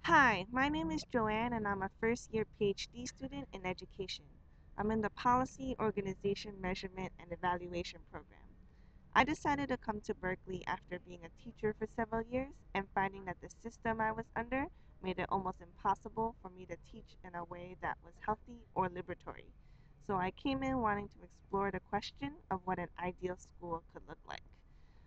Hi, my name is Joanne and I'm a first year PhD student in education. I'm in the Policy, Organization, Measurement, and Evaluation program. I decided to come to Berkeley after being a teacher for several years and finding that the system I was under made it almost impossible for me to teach in a way that was healthy or liberatory. So I came in wanting to explore the question of what an ideal school could look like.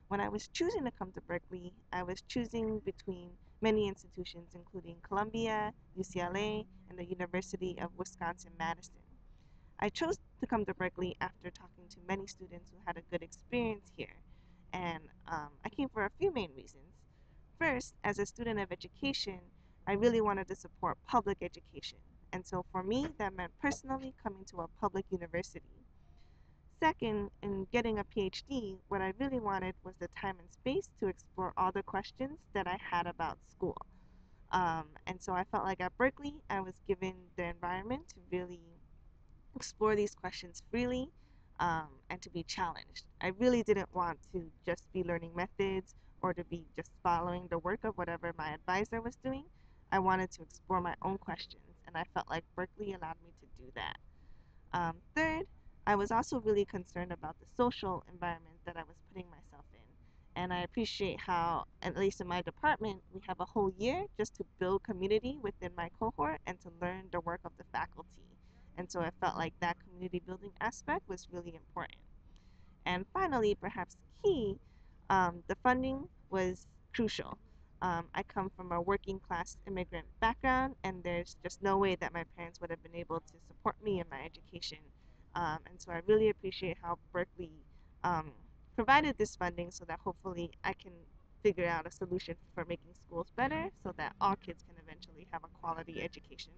When I was choosing to come to Berkeley, I was choosing between many institutions, including Columbia, UCLA, and the University of Wisconsin-Madison. I chose to come to Berkeley after talking to many students who had a good experience here, and I came for a few main reasons. First, as a student of education, I really wanted to support public education, and so for me, that meant personally coming to a public university. Second, in getting a PhD, what I really wanted was the time and space to explore all the questions that I had about school. And so I felt like at Berkeley, I was given the environment to really explore these questions freely and to be challenged. I really didn't want to just be learning methods or to be just following the work of whatever my advisor was doing. I wanted to explore my own questions, and I felt like Berkeley allowed me to do that. Third, I was also really concerned about the social environment that I was putting myself in. And I appreciate how, at least in my department, we have a whole year just to build community within my cohort and to learn the work of the faculty. And so I felt like that community building aspect was really important. And finally, perhaps key, the funding was crucial. I come from a working class immigrant background, and there's just no way that my parents would have been able to support me in my education. And so I really appreciate how Berkeley um, provided this funding so that hopefully I can figure out a solution for making schools better so that all kids can eventually have a quality education.